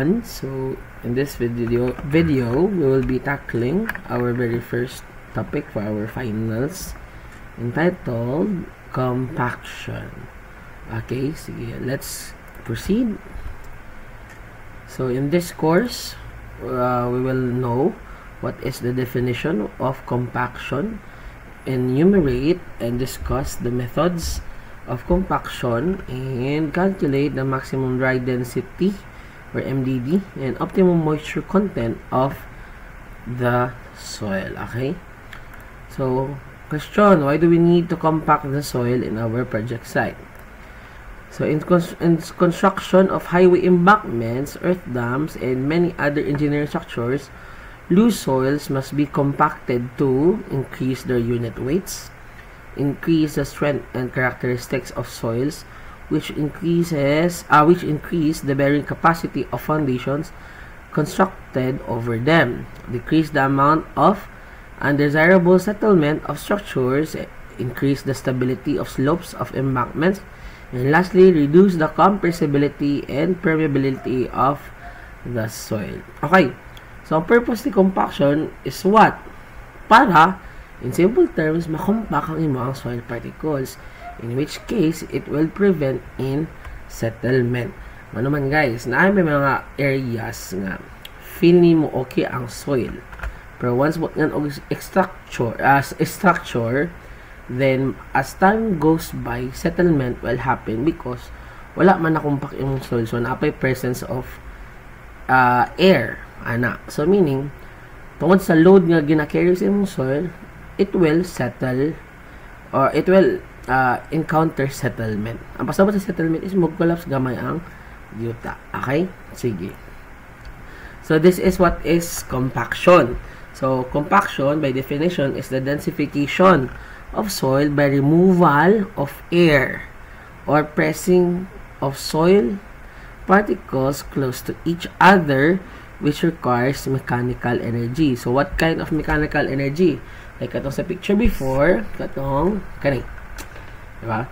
everyone. So in this video we will be tackling our very first topic for our finals, entitled compaction. Okay, sige, let's proceed. So in this course, we will know what is the definition of compaction, enumerate and discuss the methods of compaction, and calculate the maximum dry density or MDD and optimum moisture content of the soil. Okay, so question: why do we need to compact the soil in our project site? So in construction of highway embankments, earth dams, and many other engineering structures, loose soils must be compacted to increase their unit weights, increase the strength and characteristics of soils, which increase the bearing capacity of foundations constructed over them, decrease the amount of undesirable settlement of structures, increase the stability of slopes of embankments, and lastly, reduce the compressibility and permeability of the soil. Okay, so ang purpose ni compaction is what? Para, in simple terms, makompact ang imong soil particles, in which case, it will prevent in settlement. Ano man guys, may mga areas nga feel ni mo okay ang soil, pero once mo yan og structure, then as time goes by, settlement will happen because wala man nakumpak yung soil, so napay presence of air ana. So meaning, tungod sa load nga gina-carry sa imong soil, it will settle or it will encounter settlement. Ang pasabot sa settlement is mag-collapse gamay ang yuta. Okay? Sige. So this is what is compaction. So compaction by definition is the densification of soil by removal of air or pressing of soil particles close to each other, which requires mechanical energy. So what kind of mechanical energy? Like katong sa picture before, katong kani, diba?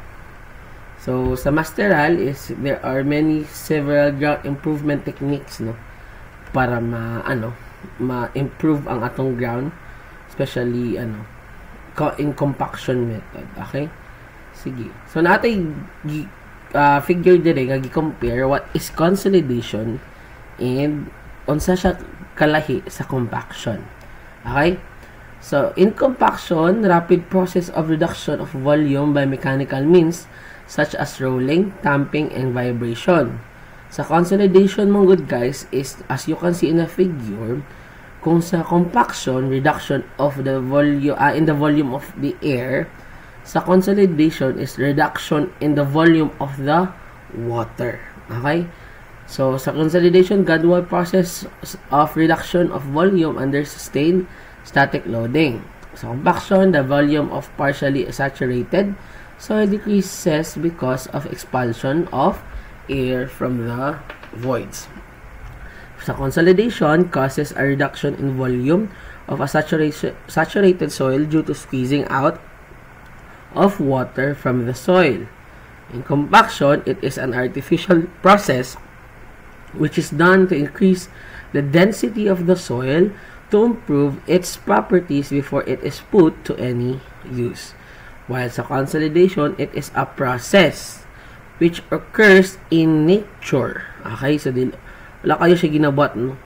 So sa masteral is there are several ground improvement techniques, no, para ma-improve ang atong ground, especially in compaction method. Okay, sige. So natay figure dire nga gi-compare what is consolidation and unsa siya kalahi sa compaction. Okay, so in compaction, rapid process of reduction of volume by mechanical means such as rolling, tamping, and vibration. Sa consolidation, mga good guys, is as you can see in the figure, kung sa compaction, reduction of the volume in the volume of the air, sa consolidation is reduction in the volume of the water. Okay? So sa consolidation, gradual process of reduction of volume under sustained static loading. Sa compaction, the volume of partially saturated soil decreases because of expulsion of air from the voids. Sa consolidation, causes a reduction in volume of a saturated soil due to squeezing out of water from the soil. In compaction, it is an artificial process which is done to increase the density of the soil to improve its properties before it is put to any use. While sa consolidation, it is a process which occurs in nature. Okay, so wala kayo siya ginabuhat, no?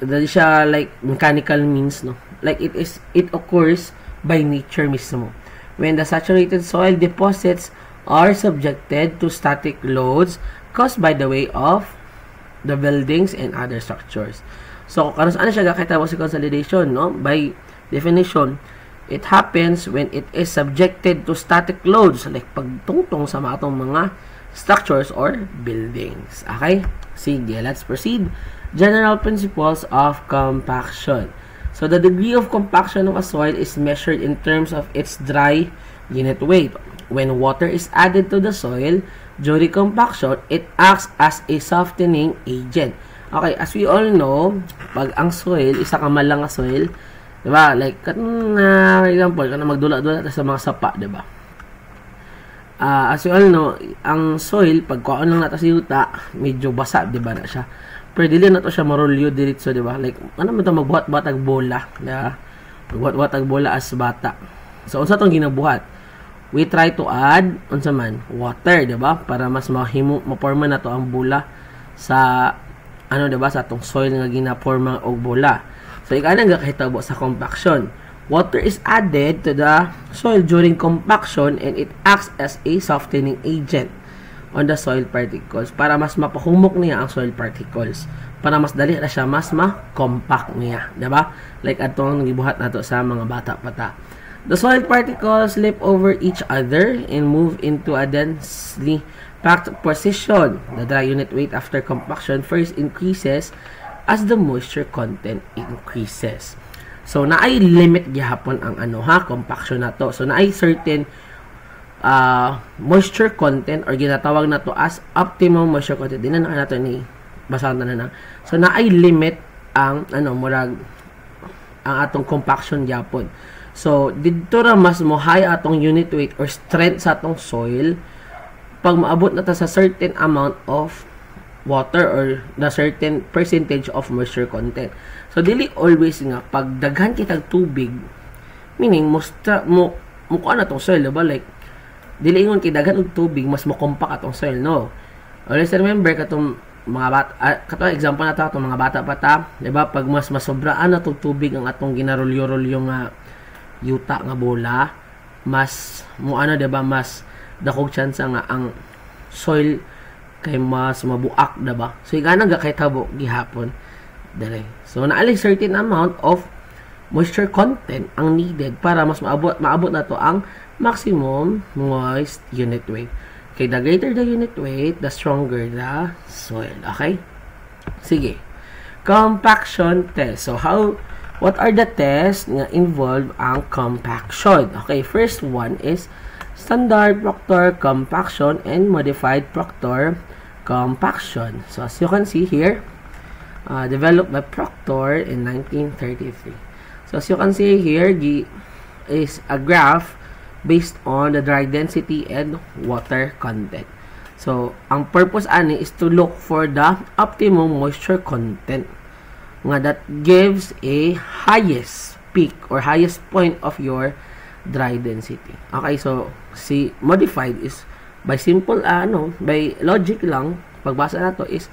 Dali siya like mechanical means, no? Like it occurs by nature mismo. When the saturated soil deposits are subjected to static loads caused by the way of the buildings and other structures. So, kung saan siya gakita mo sa consolidation, no? By definition, it happens when it is subjected to static loads, like pagtungtong sa mga mga structures or buildings. Okay? Sige, let's proceed. General principles of compaction. So the degree of compaction of a soil is measured in terms of its dry unit weight. When water is added to the soil during compaction, it acts as a softening agent. Okay, as we all know, pag ang soil, isa ka malang nga soil, diba? Like, for example, kana magdula-dula sa mga sapa, diba? As you all know, ang soil, pag kuhaan lang natin sa yuta, medyo basa, diba na siya? pero dili na to siya marolyo diretso, di ba? Like ano man to magbuhat-buhat ag bola, yeah. Magbuhat-buhat ag bola as bata. So unsa tong ginabuhat? We try to add unsa man water, di ba? Para mas maporma na to ang bola sa ano, di ba, sa atong soil nga ginaporma og bola. So ika nga kahitabo sa compaction. Water is added to the soil during compaction and it acts as a softening agent on the soil particles para mas mapahumok niya ang soil particles, para mas dali na siya mas ma-compact niya, diba? Like atong gibuhat nato sa mga bata pata. The soil particles leap over each other and move into a densely packed position. The dry unit weight after compaction first increases as the moisture content increases. So naay limit gihapon ang compaction na to. So naay certain moisture content or ginatawag na to as optimum moisture content. Di na nato ni basahan na. So naay limit ang murag ang atong compaction gyapon. So didto ra mas mo high atong unit weight or strength sa atong soil pag maabot na ta sa certain amount of water or na certain percentage of moisture content. So dili always nga pag daghan kitag tubig, meaning mo kuan atong soil, diba? Like dili ingon kay daghan og tubig mas mo compact atong soil, no. Always remember katong mga bata, katong example nato atong mga bata pa ta, diba? Pag mas masobraan na tong tubig ang atong ginarolyo-rolyo nga yuta nga bola, mas mo diba, mas dakog chance nga ang soil kay mas mabuak, diba? So igana ga kay tabo gihapon dire. So naali certain amount of moisture content ang needed para mas maabot na to ang maximum moist unit weight. Okay, the greater the unit weight, the stronger the soil. Okay? Sige. Compaction test. So what are the tests nga involve ang compaction? Okay, first one is standard Proctor compaction and modified Proctor compaction. So as you can see here, developed by Proctor in 1933. So as you can see here, is a graph based on the dry density and water content. So ang purpose ani is to look for the optimum moisture content nga that gives a highest peak or highest point of your dry density. Okay, so si modified is by simple by logic lang pagbasa nato is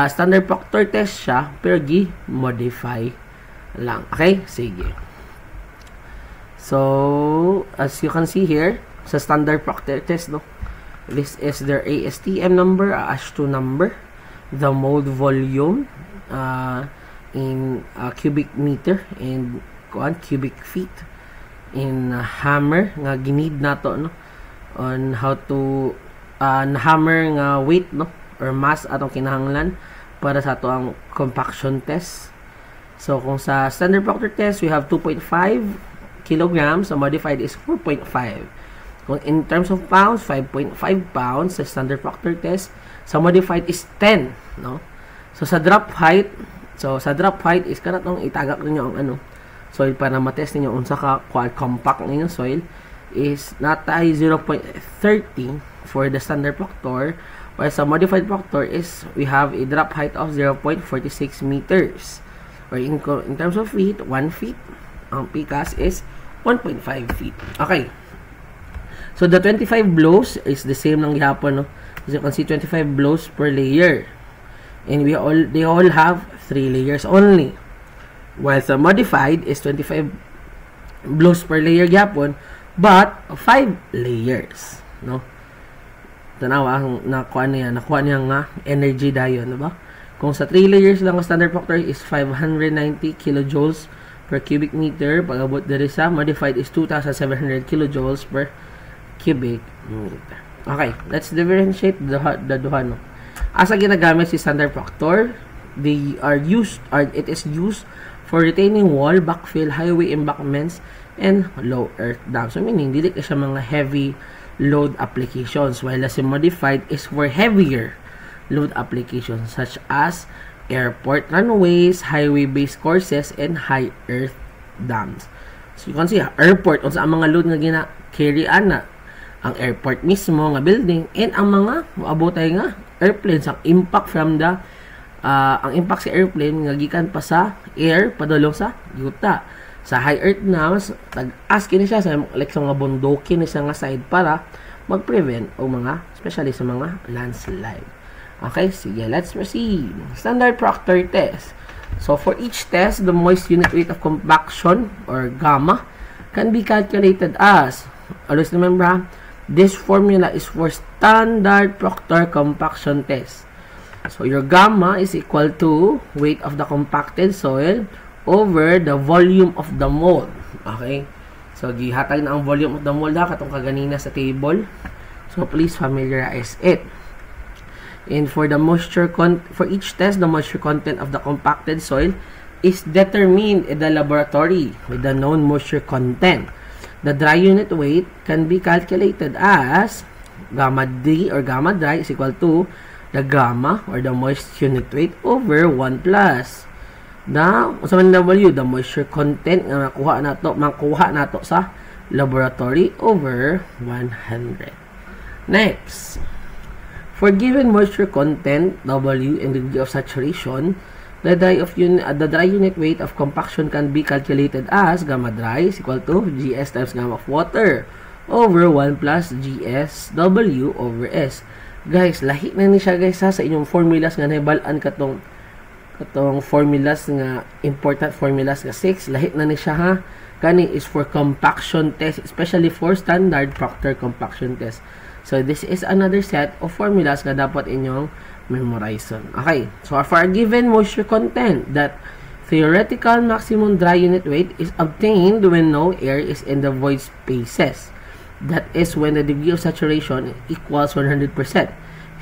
standard Proctor test siya pero gi-modify lang. Okay, sige. So as you can see here sa standard Proctor test, no, this is their ASTM number, ASH2 number, the mold volume in cubic meter and cubic feet, in hammer nga ginid nato, no, on how to hammer nga weight, no, or mass atong kinahanglan para sa ato ang compaction test. So kung sa standard Proctor test we have 2.5 kilograms, so modified is 4.5. Kung in terms of pounds, 5.5 pounds sa standard Proctor test, sa modified is 10, no. So sa drop height is kanatong itagak ninyo ang soil para ma-test ninyo unsa ka compact ninyo soil is natay 0.30 for the standard Proctor, while sa modified Proctor is we have a drop height of 0.46 meters, or in terms of feet, 1 feet. Ang PCAS is 1.5 feet. Okay. So the 25 blows is the same lang gihapon, no. As you can see, 25 blows per layer. And they all have 3 layers only. While the modified is 25 blows per layer gihapon, but 5 layers, no. Tanawa ang nakuha niya nga energy dayon, diba? Kung sa 3 layers lang ang standard Proctor is 590 kilojoules per cubic meter, pag-abot diri sa modified is 2,700 kilojoules per cubic meter. Okay, let's differentiate the duha, no. Asa ginagamit si standard Proctor, it is used for retaining wall, backfill, highway embankments, and low earth dam. So meaning dili ka siya mga heavy load applications, while the modified is for heavier load applications such as airport runways, highway-based courses, and high earth dams. So you can see, airport, unsa ang mga load nga gina-carry ana, ang airport mismo nga building, and ang mga maabotay nga airplanes, ang impact from the ang impact sa airplane nga gikan pa sa air padulong sa yuta. Sa high earth na mas tag-as kini siya sa like sa mga bundokin ni sa nga side para mag-prevent o mga especially sa mga landslide. Okay, sige, let's proceed. Standard Proctor test. So for each test, the moist unit weight of compaction or gamma can be calculated as, always remember, this formula is for standard Proctor compaction test. So your gamma is equal to weight of the compacted soil over the volume of the mold. Okay? So gihatag na ang volume of the mold katong kaganina sa table. So please familiarize it. And for the for each test, the moisture content of the compacted soil is determined in the laboratory with the known moisture content. The dry unit weight can be calculated as gamma D or gamma dry is equal to the gamma or the moist unit weight over 1 plus the moisture content nga makuha nato sa laboratory over 100. Next, for given moisture content W and degree of saturation, the dry unit weight of compaction can be calculated as gamma dry is equal to GS times gamma of water over 1 plus GS W over S. Guys, lahi na ni siya guys sa inyong formulas nga nahibalaan katong formulas nga important formulas nga 6 lahi na ni siya ha. Kani is for compaction test, especially for standard Proctor compaction test. So this is another set of formulas nga dapat inyong memorize. Okay, so for a given moisture content, that theoretical maximum dry unit weight is obtained when no air is in the void spaces. That is when the degree of saturation equals 100%.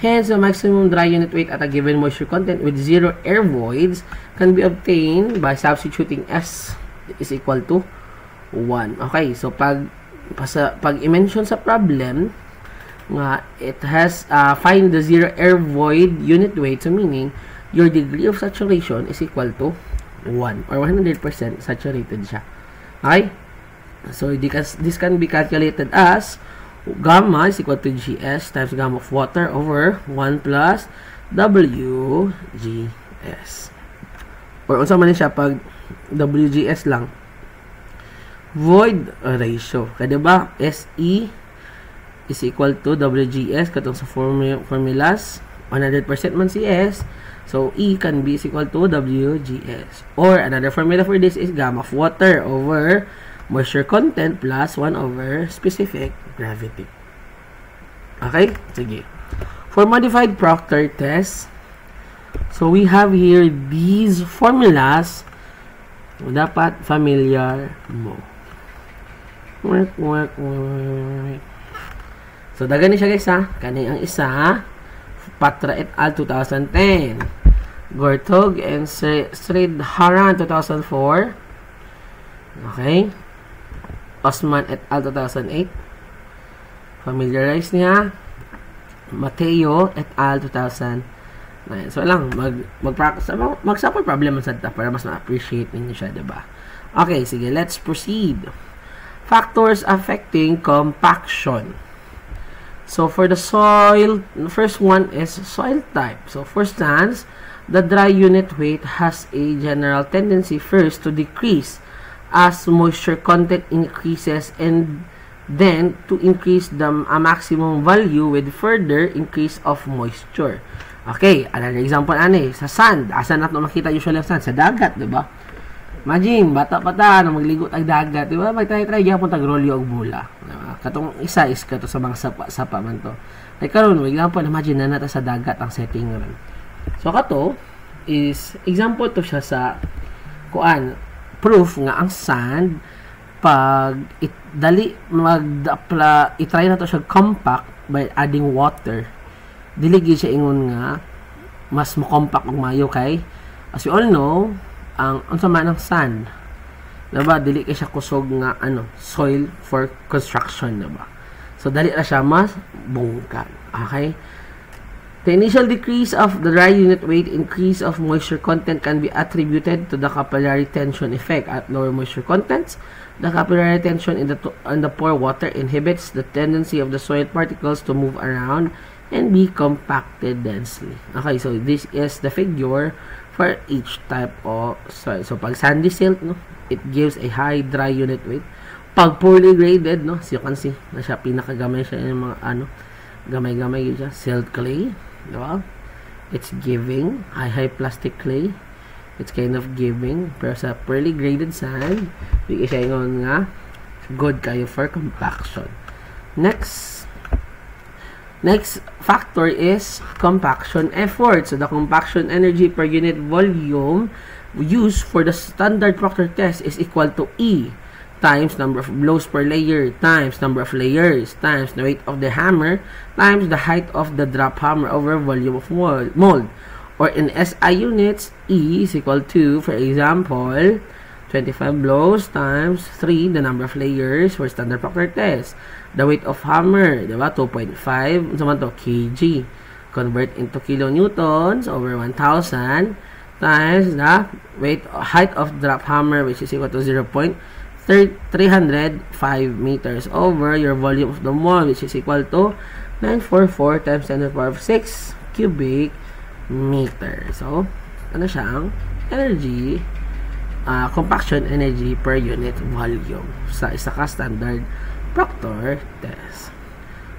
Hence, the maximum dry unit weight at a given moisture content with zero air voids can be obtained by substituting S is equal to 1. Okay, so pag i-mention sa problem nga it has find the zero air void unit weight, so meaning your degree of saturation is equal to 1 or 100% saturated siya. Okay, so this can be calculated as gamma is equal to GS times gamma of water over 1 plus WGS, or unsa man siya pag WGS lang, void ratio, kaya diba SE is equal to WGS katong sa formulas 100% man si S, so E can be is equal to WGS, or another formula for this is gamma of water over moisture content plus 1 over specific gravity. Okay, sige. For modified Proctor test, so we have here these formulas dapat familiar mo. So, dagan ni siya guys ha. Kani ang isa, Patra et al. 2010. Gortog and Sridharan 2004. Okay. Osman et al. 2008. Familiarize niya. Mateo et al. 2009. So, lang, mag-practice. Mag-sample problem sa ta para mas ma-appreciate ninyo siya, diba? Okay, sige, let's proceed. Factors affecting compaction. So, for the soil, the first one is soil type. So, for instance, the dry unit weight has a general tendency first to decrease as moisture content increases and then to increase the maximum value with further increase of moisture. Okay, another example sa sand. Asan natin makita usually of sand? Sa dagat, diba? Imagine, bata pa ta, magligo tag dagat, diba? Magtry-try, gyapon tag rolyo og bula. Katong isa is kato sa mga sapa man to. Like karon, example, imagine na nata sa dagat ang setting ron. So kato is example to siya sa proof nga ang sand pag itry na to siya compact by adding water. Dili gyud siya ingon nga mas mo compact og mayo kay as you all know, ang unsa man ang sand, diba? Dili kay siya kusog nga soil for construction, diba? So dali ra siya mas bungkal. Okay? The initial decrease of the dry unit weight, increase of moisture content can be attributed to the capillary tension effect. At lower moisture contents, the capillary tension in the pore water inhibits the tendency of the soil particles to move around and be compacted densely. Okay, so this is the figure for each type of soil. So pag sandy silt, no, it gives a high dry unit weight. Pag poorly graded, no, so you can see na siya pinakagamay siya yung mga gamay-gamay yun siya. Silt clay, diba? It's giving high plastic clay. It's kind of giving, pero sa poorly graded sand, bigay siya yung nga good kayo for compaction. Next factor is compaction effort. So the compaction energy per unit volume used for the standard Proctor test is equal to E times number of blows per layer times number of layers times the weight of the hammer times the height of the drop hammer over volume of mold. Or in SI units, E is equal to, for example, 25 blows times 3, the number of layers for standard Proctor test. The weight of hammer, diba? 2.5, naman to, kg. Convert into kilonewtons over 1,000 times the height of drop hammer, which is equal to 0.305 meters over your volume of the mold, which is equal to 944 times 10 to the power of 6 cubic meter. So, ano siyang energy, compaction energy per unit volume sa isa ka standard Proctor test.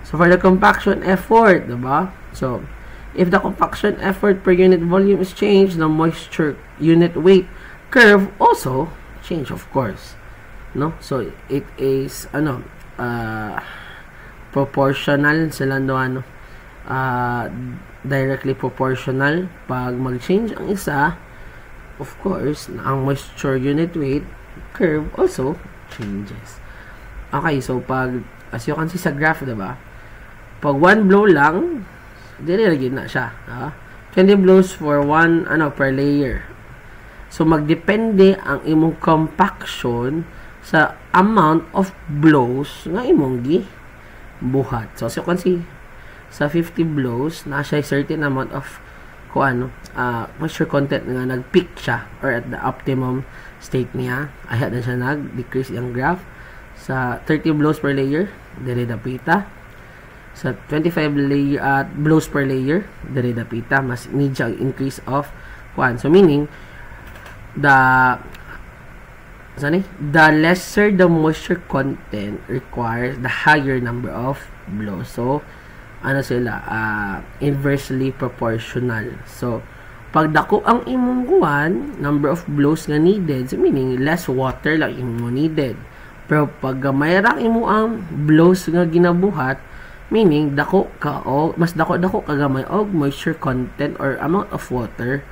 So, for the compaction effort, diba? So, if the compaction effort per unit volume is changed, the moisture unit weight curve also change, of course. No? So, it is, proportional sila no, directly proportional. Pag mag-change ang isa, of course, ang moisture unit weight curve also changes. Okay, so pag, as you can see sa graph, diba? Pag 1 blow lang, dinilagin na siya. 20 blows for 1, per layer. So, magdepende ang imong compaction sa amount of blows nga imong gibuhat. So, as you can see, sa 50 blows, nasa certain amount of moisture content nga nag-peak siya or at the optimum state niya. Ayan na siya nag-decrease yung graph. Sa 30 blows per layer, dire dapita. Sa 25 blows per layer, dire dapita. Mas need siya increase of So, meaning, the lesser the moisture content requires the higher number of blows. So, inversely proportional. So, pag dako ang imong kuwan, number of blows nga needed, so meaning less water lang imong needed. Pero pag gamay ra imo ang blows nga ginabuhat, meaning mas dako kagamay og moisture content or amount of water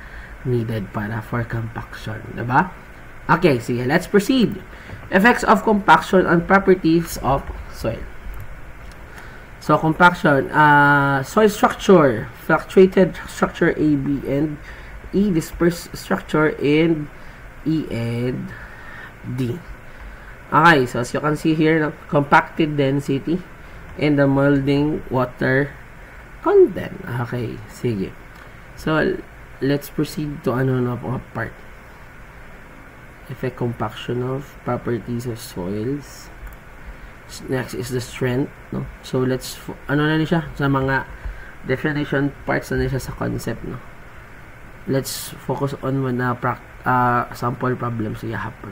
needed para for compaction, diba? Okay, sige, let's proceed. Effects of compaction on properties of soil. So, compaction, soil structure, fluctuated structure A, B, and E, dispersed structure in E and D. Okay, so as you can see here, compacted density and the molding water content. Okay, sige. So, let's proceed to part. Effect compaction of properties of soils. Next is the strength, no? So, let's, na siya? Sa mga definition parts na siya sa concept, no? Let's focus on sample problems sa hapon.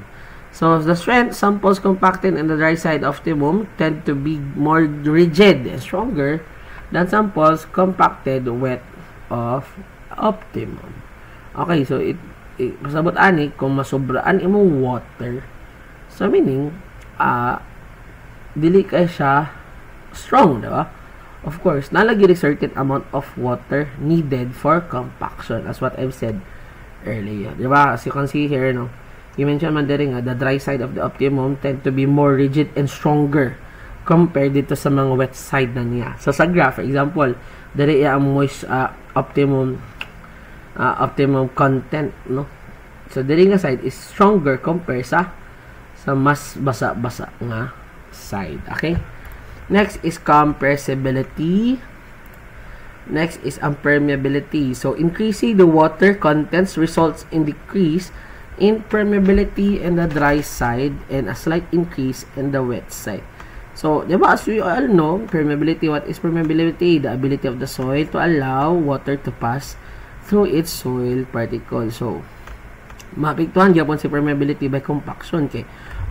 So, the strength samples compacted in the dry side of the optimum tend to be more rigid and stronger than samples compacted wet of optimum. Okay, so pasabot ani kung masobraan imong water, so meaning dili kay siya strong, diba? Of course, nalagi a certain amount of water needed for compaction, as what I've said earlier, diba? As you can see here, no, you mentioned man diri nga the dry side of the optimum tend to be more rigid and stronger compared dito sa mga wet side na niya. So sa graph, for example, diri ang moist optimum content, no? So diri nga side is stronger compared sa mas basa-basa nga side. Okay? Next is compressibility. Next is impermeability. So increasing the water contents results in decrease in permeability in the dry side and a slight increase in the wet side. So, di ba, as we all know, permeability, what is permeability? The ability of the soil to allow water to pass through its soil particles. So, mapiktuhan gyapon si permeability by compaction kay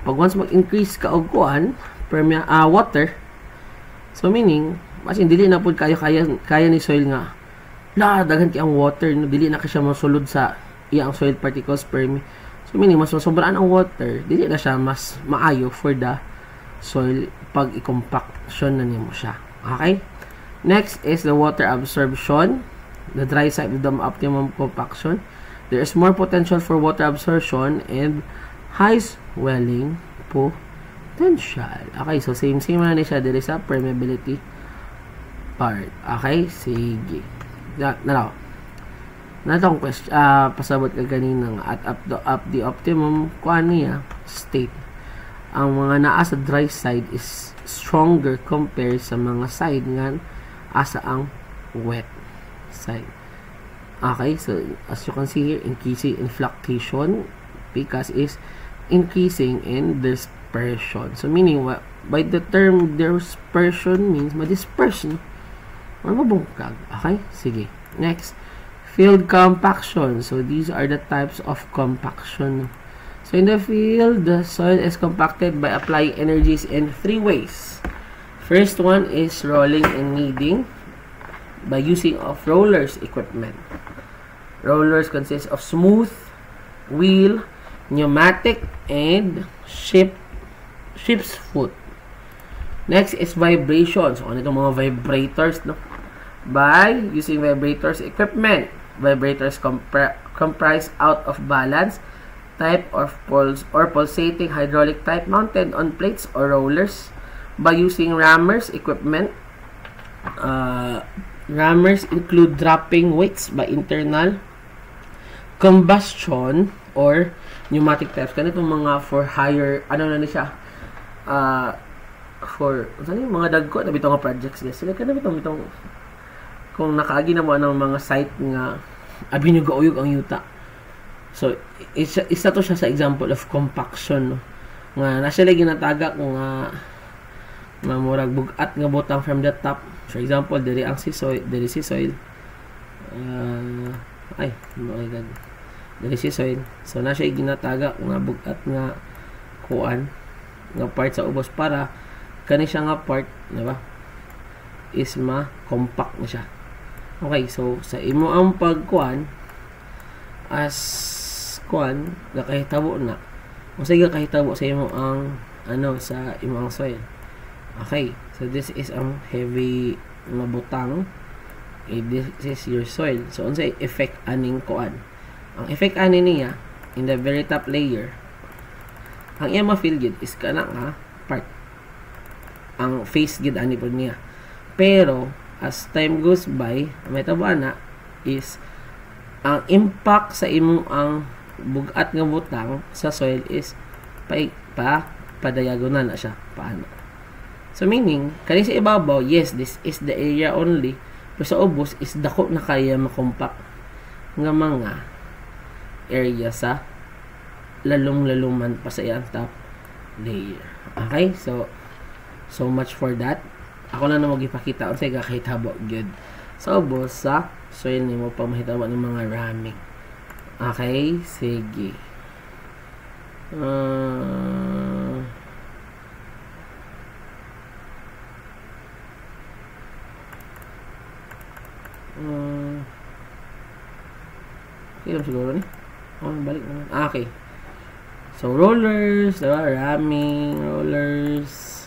pag once mag-increase ka og kuan water, so meaning mas dili na pud kaya ni soil nga daghan kay ang water, no, dili na ka siya mosulod sa iyang soil particles so meaning mas masobraan ang water, dili na siya mas maayo for the soil pag i-compaction na nimo siya. Okay, next is the water absorption, the dry side of the optimum compaction. There is more potential for water absorption and high swelling potential. Okay, so same na siya diri sa permeability part. Okay, sige. Now, natong question, pasabot ka ganina nga at up the optimum kuan niya state. Ang mga naa sa dry side is stronger compared sa mga side nga asa ang wet side. Okay, so as you can see here, increasing in fluctuation because is increasing in dispersion. So meaning by the term dispersion means ma-dispersion or mabungkag. Okay, sige. Next, field compaction. So these are the types of compaction. So in the field, the soil is compacted by applying energies in 3 ways. First one is rolling and kneading by using of rollers equipment. Rollers consist of smooth, wheel, pneumatic, and ship's foot. Next is vibration. So ano itong mga vibrators, no? By using vibrators equipment. Vibrators comprise out of balance type of pulsating hydraulic type mounted on plates or rollers. By using rammers equipment. Rammers include dropping weights by internal combustion or pneumatic types. Kanitong mga for higher, ano na siya, for, yung mga dagko na bitong projects guys. Sila ka na bitong kung nakaagi na mo ng mga site nga abin yung gauyog ang yuta. So, isa to siya sa example of compaction, no? Nga nasa lagi ginataga kung mamurag bugat nga butang from the top. For example, diri ang si soil. Diri si soil. So, nasa ginataga nga bugat nga kuan nga part sa ubos para kani siya nga part, diba? Is ma-compact na siya. Okay, so sa imo ang pagkuan as kuan gakahitabo na. Kung sige kahitabo sa imo ang sa imo ang soil. Okay, so this is ang heavy na butang. This is your soil. So unsay effect aning kuan? Ang effect ani niya in the very top layer. Ang iya ma-feel gid is kana nga part. Ang face gid ani pod niya. Pero as time goes by, may tabana is ang impact sa imong ang bugat nga butang sa soil is pa-diagonal na siya. Paano? So meaning, kani sa ibabaw, yes, this is the area only. Pero sa ubos is dako na kaya makompact nga mga area sa lalong-laluman pa sa iyang top layer. Okay? So much for that. Ako na magipakita unsay gakahitabo gyud sa ubos sa soil nimo pa mahitabo ng mga ramming. Okay, sige. Okay, siguro ni. Balik naman. Okay. So rollers, diba? Ramming, rollers.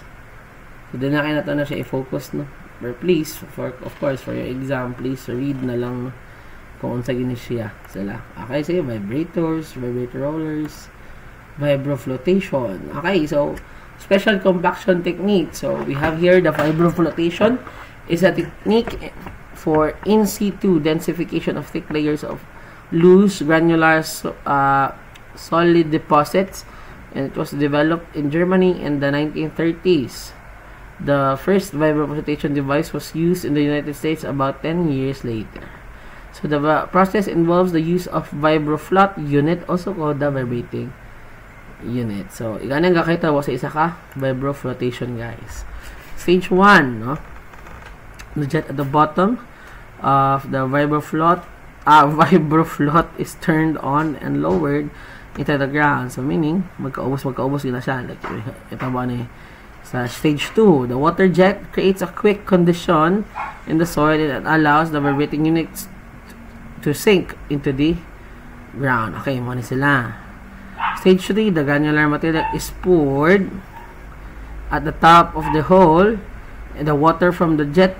So, din na kayo na ito na siya i-focus, no? But please, of course, for your exam, please read na lang kung unsa gini siya sila. Okay, sige, vibrators, vibrator rollers, vibroflotation. Okay, so, special compaction technique. So, we have here the vibroflotation is a technique for in situ densification of thick layers of loose granular solid deposits, and it was developed in Germany in the 1930s. The first vibroflotation device was used in the United States about 10 years later. So the process involves the use of vibroflot unit, also called the vibrating unit. So, iganang kakita mo sa isa ka vibroflotation, guys. Stage 1, no? The jet at the bottom of the vibrofloat is turned on and lowered into the ground. So, meaning, magkaubos na siya. Like, ito ba ni sa stage 2, the water jet creates a quick condition in the soil and allows the vibrating units to sink into the ground. Okay, muna sila. Stage 3, the granular material is poured at the top of the hole and the water from the jet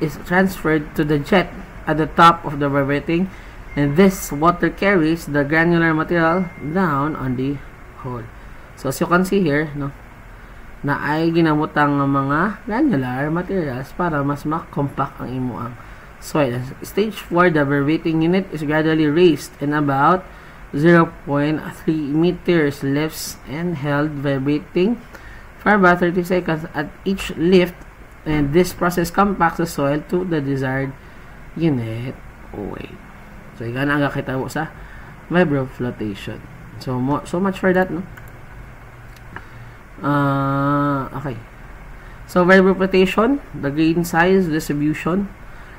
is transferred to the jet at the top of the vibrating, and this water carries the granular material down on the hole. So, as you can see here, no, na ay ginamutang ng mga granular materials para mas compact ang imuang soil. Stage 4, the vibrating unit is gradually raised and about 0.3 meters lifts and held vibrating for about 30 seconds at each lift, and this process compacts the soil to the desired unit weight. So, ikan ang kakita mo sa vibroflotation. So much for that, no? Okay. So, vibroflotation, the grain size distribution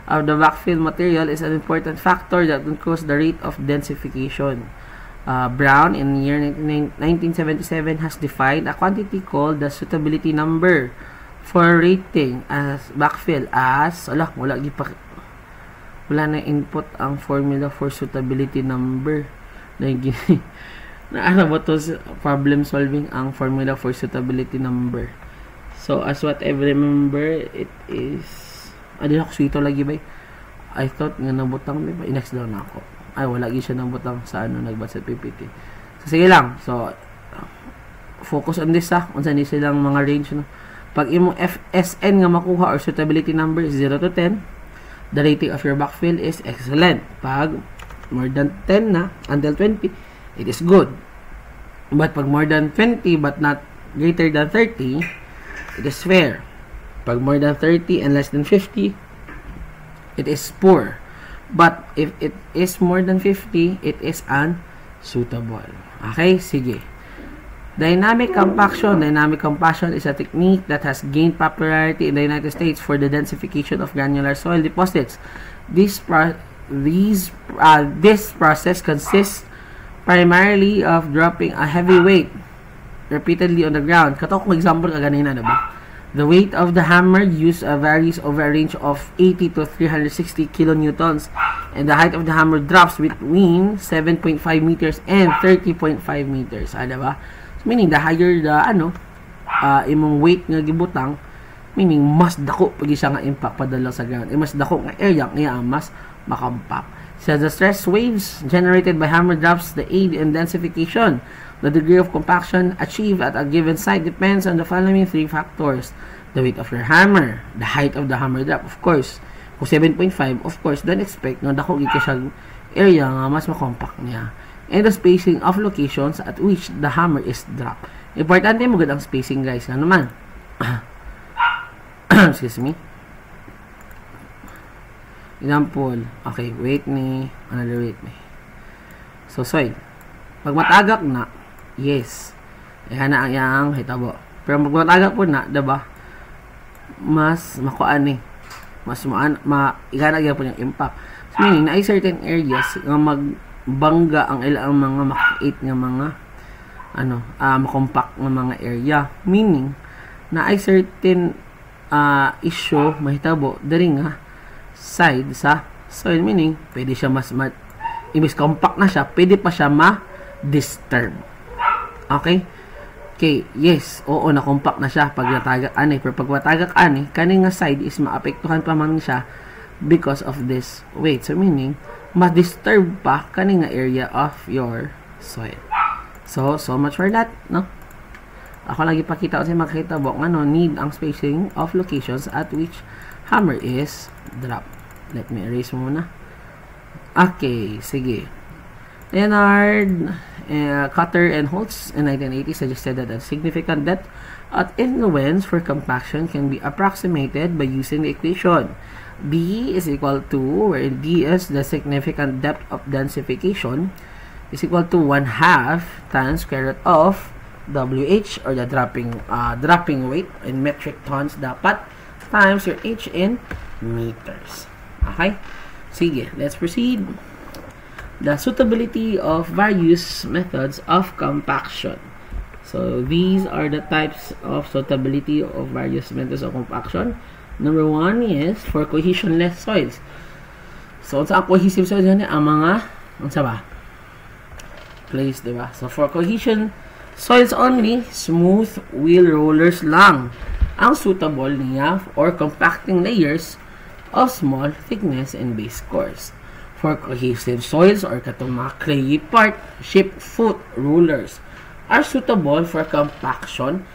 of the backfill material is an important factor that can cause the rate of densification. Brown, in the year 1977, has defined a quantity called the suitability number for rating as backfill as, wala na input ang formula for suitability number. Naano ba to problem solving ang formula for suitability number? So, as what I remember, it is, di ako sito lagi ba? I thought nga nabutang, ba? Inext down ako. Ay, wala gi siya nabutang sa nagbasa PPT. So, sige lang. So, focus on this, kung saan silang mga range, no? Pag imong FSN nga makuha or suitability number is 0 to 10, the rating of your backfill is excellent. Pag more than 10 na, until 20, it is good. But pag more than 20 but not greater than 30, it is fair. Pag more than 30 and less than 50, it is poor. But if it is more than 50, it is unsuitable. Okay, sige. Dynamic compaction. Dynamic compaction is a technique that has gained popularity in the United States for the densification of granular soil deposits. This process consists primarily of dropping a heavy weight repeatedly on the ground. Kato kung example ka ganina, diba? The weight of the hammer used varies over a range of 80 to 360 kilonewtons, and the height of the hammer drops between 7.5 meters and 30.5 meters. Diba? So, meaning, the higher the, imong weight nga gibutang, meaning, mas dako pag siya nga impact padala sa ground. Mas dako nga area nga mas makampak. So, the stress waves generated by hammer drops the aid in densification. The degree of compaction achieved at a given site depends on the following 3 factors. The weight of your hammer, the height of the hammer drop, of course. Kung 7.5, of course, don't expect na dako gid siya area nga mas makompact niya. And the spacing of locations at which the hammer is dropped. Importante mo gud ang spacing, guys. Ano man? Excuse me. Example, okay, weight ni, another weight ni. So, soil. Pag matagak na, yes, yan na ang yang hitabo. Pero pag matagak po na, diba, mas makuan ni, mas iganagyan po yung impact. So, meaning, na ay certain areas nga magbangga ang ilang mga makakait nga mga, makompact nga mga area. Meaning, na ay certain issue, mahitabo, dari nga, side sa soil, meaning pwede siya imbis compact na siya, pwede pa siya ma-disturb. Okay, yes, oo, na compact na siya pag natagak ani, pero pag matagak ani, kaning nga side is maapektuhan pa man siya because of this weight. So meaning ma-disturb pa kaning nga area of your soil. So much for that, no? Ako lagi pakita kasi makita mo need ang spacing of locations at which hammer is dropped. Let me erase muna. Okay, sige. Leonard Cutter and Holtz in 1980 suggested that a significant depth at influence for compaction can be approximated by using the equation B is equal to, where D is the significant depth of densification, is equal to 1/2 times square root of WH or the dropping weight in metric tons dapat times your H in meters. Okay? Sige, let's proceed. The suitability of various methods of compaction. So, these are the types of suitability of various methods of compaction. Number 1 is for cohesionless soils. So, sa cohesive soils yan, ang mga, ang saba? Place, diba? So, for cohesion soils only, smooth wheel rollers lang ang suitable niya or compacting layers of small thickness and base course. For cohesive soils or katong mga clayey part, ship foot rollers are suitable for compaction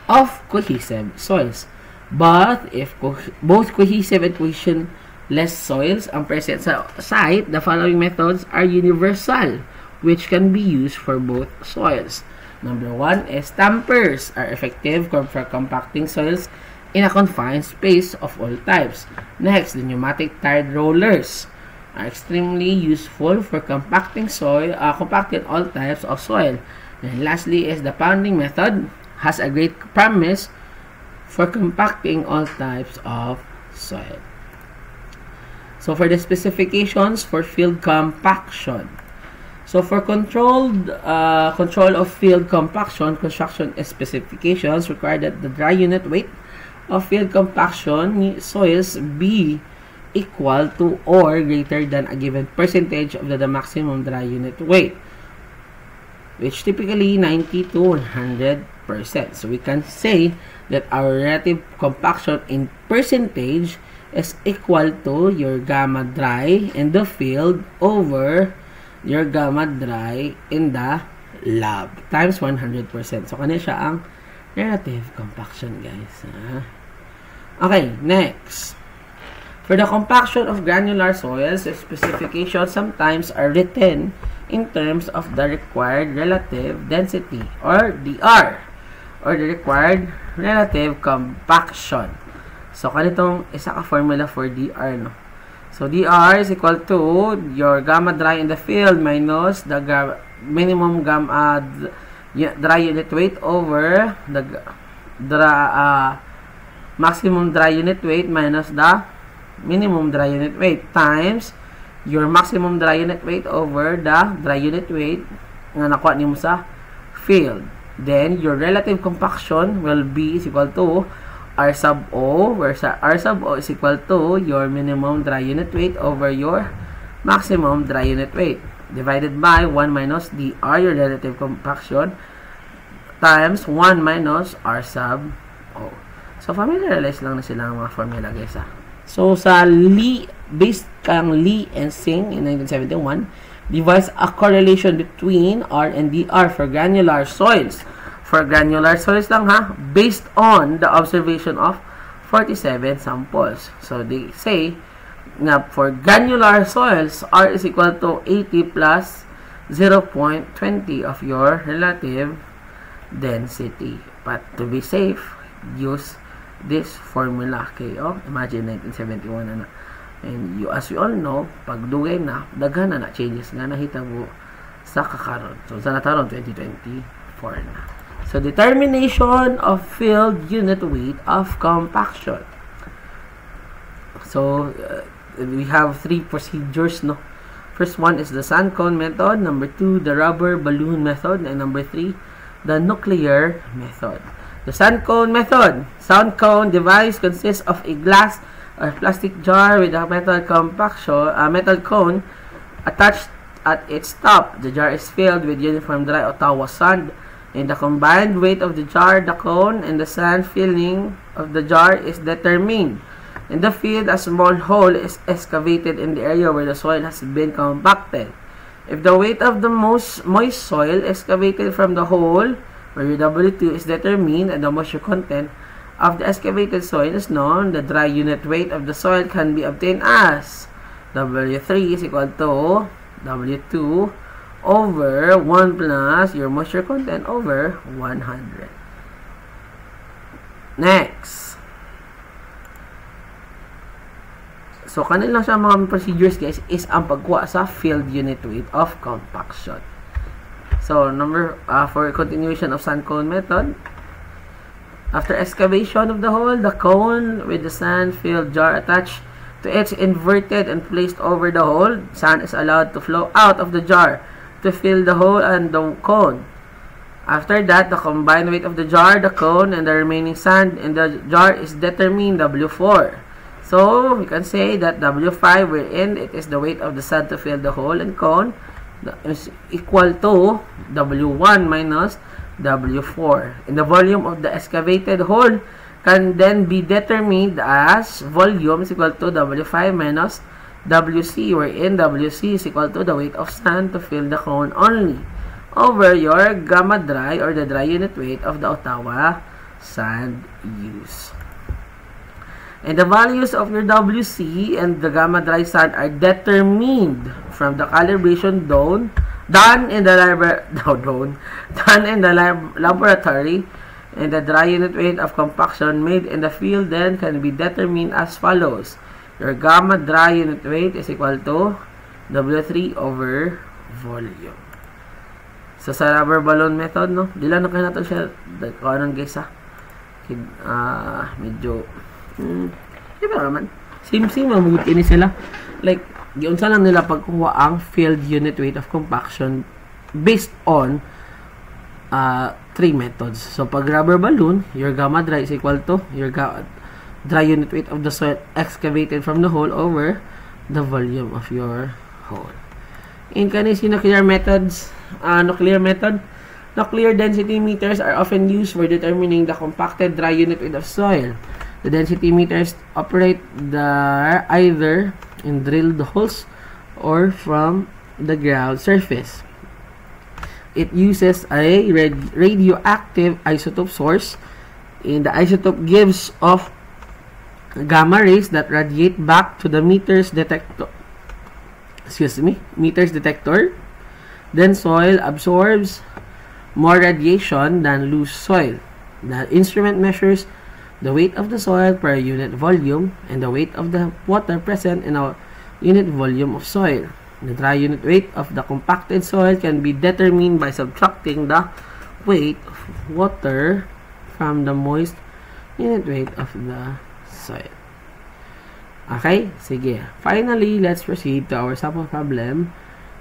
of cohesive soils. But if both cohesive and cohesionless soils ang present sa site, the following methods are universal, which can be used for both soils. Number 1 is dampers are effective for compacting soils in a confined space of all types. Next, the pneumatic tired rollers are extremely useful for compacting soil, compacting all types of soil. And lastly is the pounding method has a great promise for compacting all types of soil. So for the specifications for field compaction. So for control of field compaction, construction specifications require that the dry unit weight of field compaction soils be equal to or greater than a given percentage of the maximum dry unit weight, which typically 90 to 100%. So we can say that our relative compaction in percentage is equal to your gamma dry in the field over your gamma dry in the lab times 100%. So, kanina siya ang relative compaction, guys. Okay, next. For the compaction of granular soils, specifications sometimes are written in terms of the required relative density or DR or the required relative compaction. So, kanitong isa ka formula for DR, no? So, DR is equal to your gamma dry in the field minus the minimum gamma dry unit weight over the maximum dry unit weight minus the minimum dry unit weight times your maximum dry unit weight over the dry unit weight nga nakuha nimo sa field. Then, your relative compaction will be is equal to R sub O, where R sub O is equal to your minimum dry unit weight over your maximum dry unit weight, divided by 1 minus dr, your relative compaction, times 1 minus R sub O. So, familiarize lang na sila ng mga formula, guys. So, sa Lee, based kang Lee and Singh in 1971, devised a correlation between R and dr for granular soils. For granular soils lang based on the observation of 47 samples. So, they say na for granular soils, R is equal to 80 plus 0.20 of your relative density. But to be safe, use this formula. Okay, imagine 1971 na. And as you all know, pag dugay na, daghan na changes nga nahitabo sa kakaron. So, sa nataron 2024 na. So, determination of field unit weight of compaction. So, we have 3 procedures, no? First one is the sand cone method. Number 2, the rubber balloon method. And number 3, the nuclear method. The sand cone method. Sand cone device consists of a glass or plastic jar with a metal cone attached at its top. The jar is filled with uniform dry Ottawa sand. And the combined weight of the jar, the cone, and the sand filling of the jar is determined. In the field, a small hole is excavated in the area where the soil has been compacted. If the weight of the most moist soil excavated from the hole, where your W2 is determined and the moisture content of the excavated soil is known, the dry unit weight of the soil can be obtained as W3 is equal to W2 over 1 plus your moisture content over 100. Next. So, kanila siya mga procedures, guys, is ang pagkuha sa field unit weight of compaction. So, for continuation of sand cone method, after excavation of the hole, the cone with the sand-filled jar attached to it inverted and placed over the hole. Sand is allowed to flow out of the jar to fill the hole and the cone. After that, the combined weight of the jar, the cone, and the remaining sand in the jar is determined W4. So, we can say that W5, wherein it is the weight of the sand to fill the hole and cone, is equal to W1 minus W4. And the volume of the excavated hole can then be determined as volume is equal to W5 minus WC, wherein WC is equal to the weight of sand to fill the cone only, over your gamma dry or the dry unit weight of the Ottawa sand use. And the values of your WC and the gamma dry sand are determined from the calibration done in the laboratory, and the dry unit weight of compaction made in the field then can be determined as follows. Your gamma dry unit weight is equal to W3 over volume. So, sa rubber balloon method, no? Di lang na kayo nato siya. Kanon guys, ha? Medyo, diba naman? Same, mabuti ni sila. Like, giunsa lang nila pagkuha ang field unit weight of compaction based on 3 methods. So, pag rubber balloon, your gamma dry is equal to your dry unit weight of the soil excavated from the hole over the volume of your hole. In kanisi nuclear methods, nuclear density meters are often used for determining the compacted dry unit weight of soil. The density meters operate either in drilled holes or from the ground surface. It uses a radioactive isotope source, and the isotope gives off gamma rays that radiate back to the meters detector. Then soil absorbs more radiation than loose soil. The instrument measures the weight of the soil per unit volume and the weight of the water present in a unit volume of soil. The dry unit weight of the compacted soil can be determined by subtracting the weight of water from the moist unit weight of the soil. Okay, sige. Finally, let's proceed to our sample problem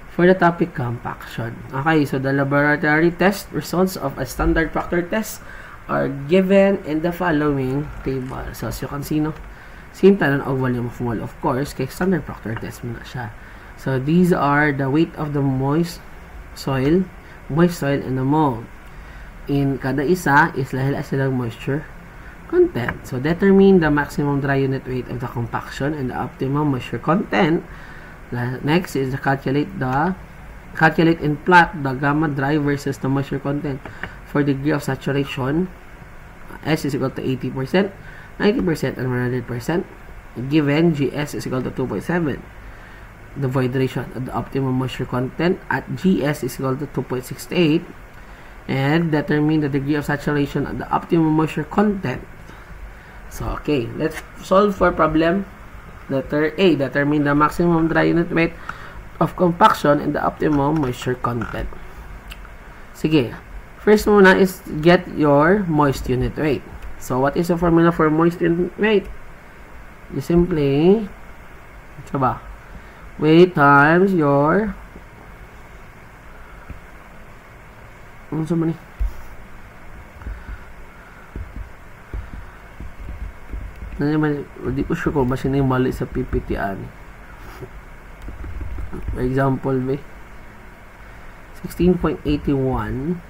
for the topic compaction. Okay, so the laboratory test results of a standard factor test are given in the following table. So, as you can see, no? Same tanan og volume of mole, of course, kay standard factor test mo na siya. So, these are the weight of the moist soil in the mold. In kada isa is lahil silang moisture content. So, determine the maximum dry unit weight of the compaction and the optimum moisture content. Next is to calculate and plot the gamma dry versus the moisture content for degree of saturation. S is equal to 80%, 90%, and 100%. Given GS is equal to 2.7. The void ratio of the optimum moisture content at GS is equal to 2.68. And determine the degree of saturation at the optimum moisture content. So, okay, let's solve for problem letter A. Determine the maximum dry unit weight of compaction and the optimum moisture content. Sige, first muna is get your moist unit weight. So, what is the formula for moist unit weight? You simply, weight times your hindi ko sure kung basta yung mali sa PPT-an. For example, 16.81.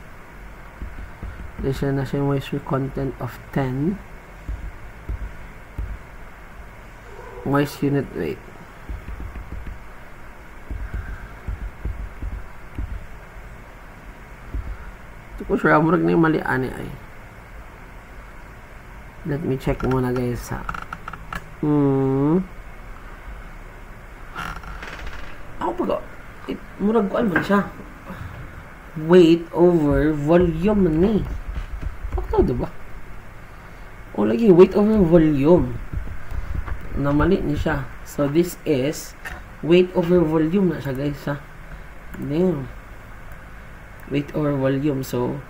Siya na siya moisture content of 10. Moist unit weight. Hindi ko sure, amurag na yung mali ani ay. Let me check muna guys ha. Ako pag murag ko man siya. Weight over volume ni. Bakit diba? O lagi weight over volume. Namali ni siya. So this is weight over volume na siya guys ha. Damn. weight over volume. So,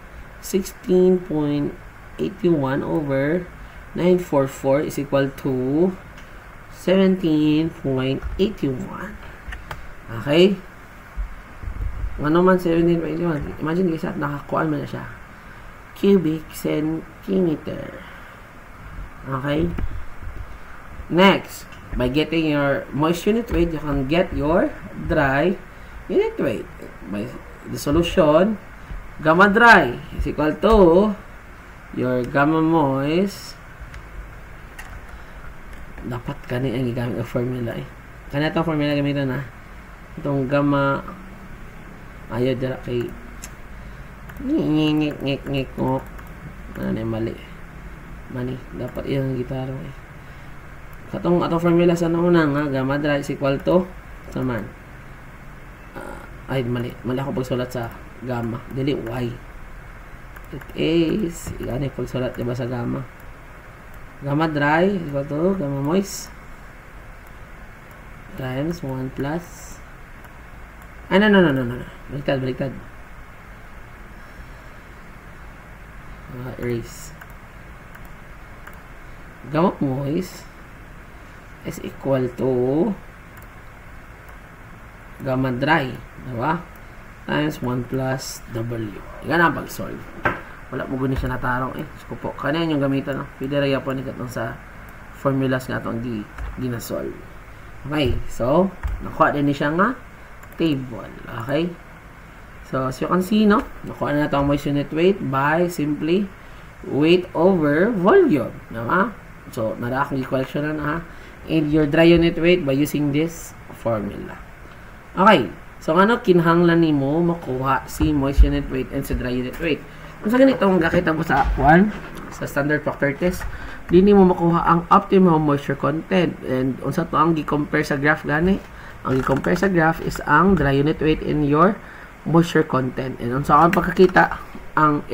16.81 over 944 is equal to 17.81. Okay? Ano man 17.81? Imagine guys, at nakakuan mo na siya. Cubic centimeter. Okay? Next, by getting your moist unit weight, you can get your dry unit weight. By the solution, gamma dry is equal to your gamma moist. Dapat kani ang gigamit ang formula eh. Kani itong formula gamitan na. Itong gamma ayaw dira kay ngik ngok. Ano na mali. Mani, dapat yung gitara eh. Katong atong formula sa una nga gamma dry is equal to saman. Ay mali ako pagsulat sa gamma. Dili y. It is ano pagsulat diba sa gamma? Gamma dry is equal to gamma moist times 1 plus no. Baliktad. Erase. Gamma moist is equal to gamma dry, diba? Times 1 plus W. Yan ang pag-solve. Wala mo guni siya natarong eh. So po, kanyan yung gamitan. No? Pwede raya po nikatong sa formulas nga itong ginasolve. Okay, so, nakuha din siya nga table. Okay? So, as you can see, no? Nakuha na itong moist unit weight by simply weight over volume. Diba? So, nara akong i-collection na ha. And your dry unit weight by using this formula. Okay. So, ano kinahanglan nimo makuha si moist unit weight and si dry unit weight? Kung sa ganitong nakita mo sa sa standard factor test, di nimo makuha ang optimum moisture content. And unsa to ang gi-compare sa graph gani? Ang gi-compare sa graph is ang dry unit weight and your moisture content. And unsa ang pagkakita ang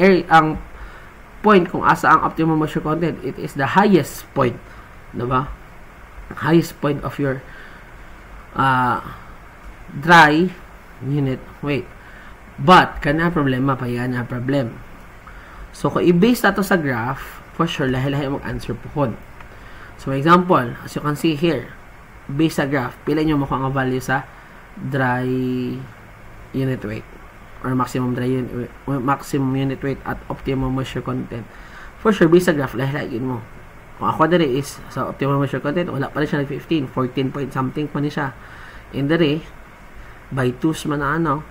point kung asa ang optimum moisture content, it is the highest point, diba? Highest point of your dry unit weight. But kana problema pa yan na problem. So kung i-base nato sa graph, for sure lahi-lahi mong answer pohon. So example, as you can see here, base sa graph, pila nyo makuha ang value sa dry unit weight or maximum unit weight at optimum moisture content. For sure, base sa graph, lahi-lahi mo. Kung ako dere is sa optimum moisture content, wala pa rin siya nag 15, 14 point something pa ni siya. In dere, by 2's man na ano,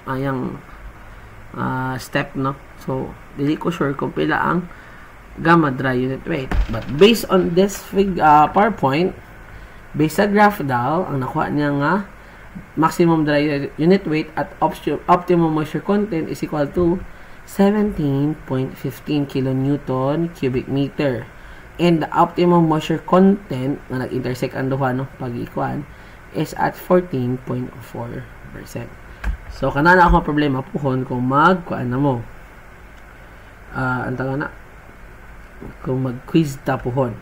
ayang step, no? So, hindi ko sure kung pila ang gamma dry unit weight. But based on this PowerPoint, based sa graph daw, ang nakuha niya nga maximum dry unit weight at optimum moisture content is equal to 17.15 kilonewton cubic meter. And the optimum moisture content na nag-intersect ang duha, no, pag-ikuan is at 14.4%. So, kanana ako problema puhon kung mag-kuan na mo. Antang na, kung mag-quiz ta puhon.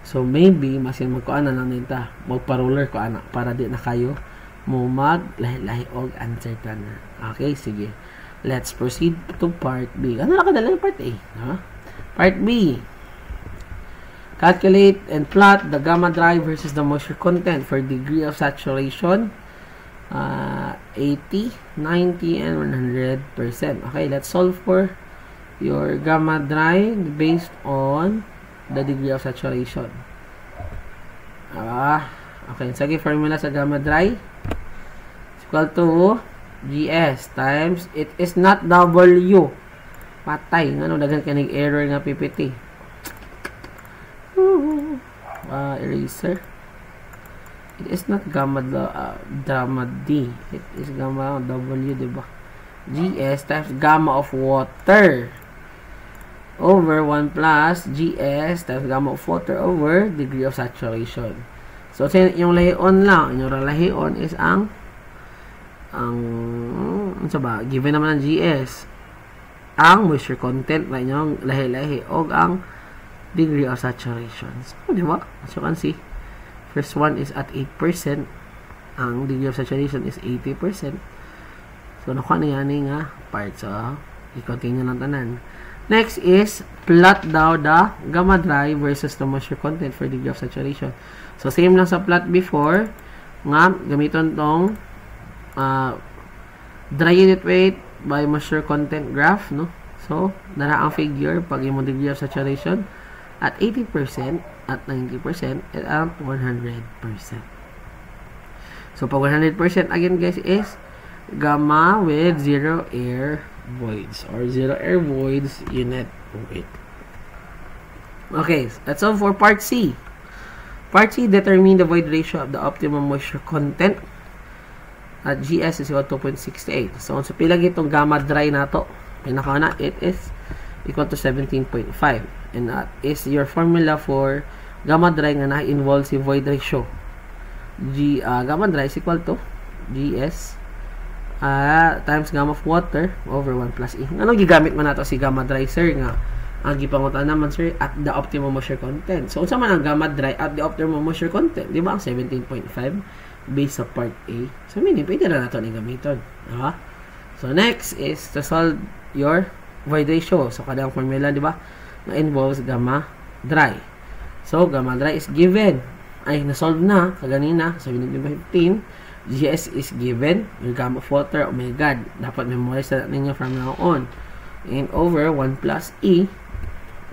So, maybe, masin magkuan na lang din ta. Magpa-roller ko ana para di na kayo mo mag-lahi-lahi og answer ta na. Okay, sige. Let's proceed to part B. Ano na kadala yung part A? Ha? Part B. Calculate and plot the gamma dry versus the moisture content for degree of saturation. 80, 90, and 100%. Okay, let's solve for your gamma dry based on the degree of saturation. Okay, sige, formula sa gamma dry is equal to GS times, it is not W. Patay, ano, dagan kanig error nga PPT. Eraser. It is not gamma D. It is gamma W, diba? GS times gamma of water over 1 plus GS times gamma of water over degree of saturation. So, yung lahion lang, yung lahion is ang ano ba? Given naman ang GS. Ang moisture content na yung lahi-lahi o ang degree of saturation. So, diba? As you can see, first one is at 8%. Ang degree of saturation is 80%. So, nakuha na yan nga part. So, i-continue ng tanan. Next is, plot daw the gamma dry versus the moisture content for degree of saturation. So, same lang sa plot before. Nga, gamiton tong dry unit weight by moisture content graph, no? So, nara ang figure pag yung degree of saturation at 80%, at 90%, and at 100%. So, pag 100% again guys is gamma with zero air voids or zero air voids unit weight. Okay, that's all for part C. Part C, determine the void ratio of the optimum moisture content at GS is equal to 2.68. So, sa pilag itong gamma dry na to, pinakauna, it is equal to 17.5. And that is your formula for gamma dry nga na-involve si void ratio. Gamma dry is equal to GS times gamma of water over 1 plus E. Ano gigamit man nato si gamma dry, sir? Nga, ang gipangutan naman, sir, at the optimum moisture content. So, unsa man ang gamma dry at the optimum moisture content? Di ba ang 17.5 based sa part A? So, meaning, pwede na nato ni gamiton. Diba? So, next is to solve your void ratio. So, kada ang formula, di ba, na involves gamma dry. So, gamma dry is given. Ay, na-solve na. Kaganina, 17.15. GS is given. Your gamma of water, oh my God. Dapat memorize na ninyo from now on. And over 1 plus E,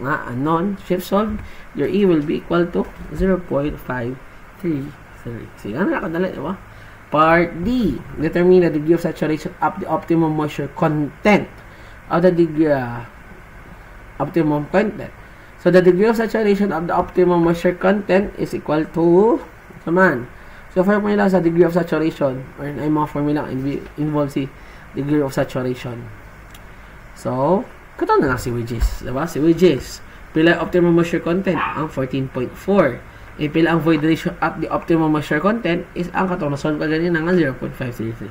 nga, unknown, shift solve, your E will be equal to 0.533. So, yan na nakadala, di ba? Part D, determine the degree of saturation of the optimum moisture content of the degree optimum content. So, the degree of saturation of the optimum moisture content is equal to, saman. So, formula sa degree of saturation, or ay mga formula involve si degree of saturation. So, kato na lang si wages, diba? Si wages, pila optimum moisture content, ang 14.4. E pila ang void ratio at the optimum moisture content is ang katong na-solve ka ganyan nga 0.533.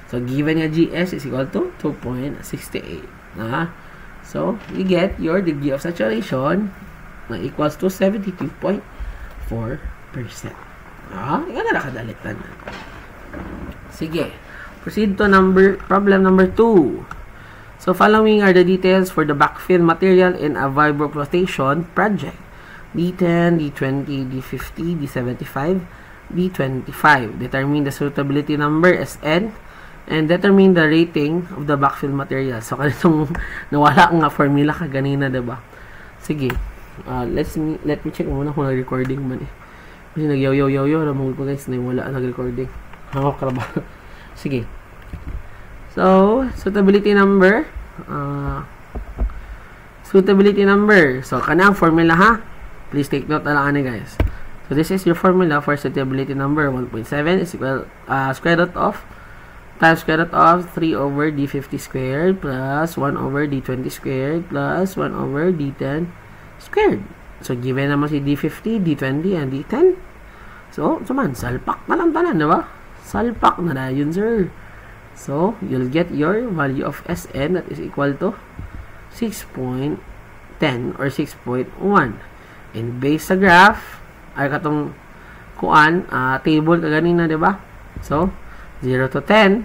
So, given nga GS is equal to 2.68. So, you get your degree of saturation na equals to 72.4%. Ikaw na nakadalitan. Sige. Proceed to problem number 2. So, following are the details for the backfill material in a vibroplotation project. D10, D20, D50, D75, D25. Determine the suitability number, SN, and determine the rating of the backfill material. So, kanitong nawala nga formula ka ganina, diba? Sige. Let me check muna kung nag-recording man eh. Kasi nag-yaw-yaw-yaw ramong ko guys na wala nag-recording. Hangok ka ba? Sige. So, suitability number. So, kanang formula ha. Please take note na lang guys. So, this is your formula for suitability number. 1.7 is equal square root of times square root of 3 over D50 squared plus 1 over D20 squared plus 1 over D10 squared. So, given naman si D50, D20, and D10. So, man, salpak na lang tanan, diba? Salpak na yun, sir. So, you'll get your value of SN that is equal to 6.10 or 6.1. And based sa graph, ay katong table kaganina, diba? So, 0 to 10,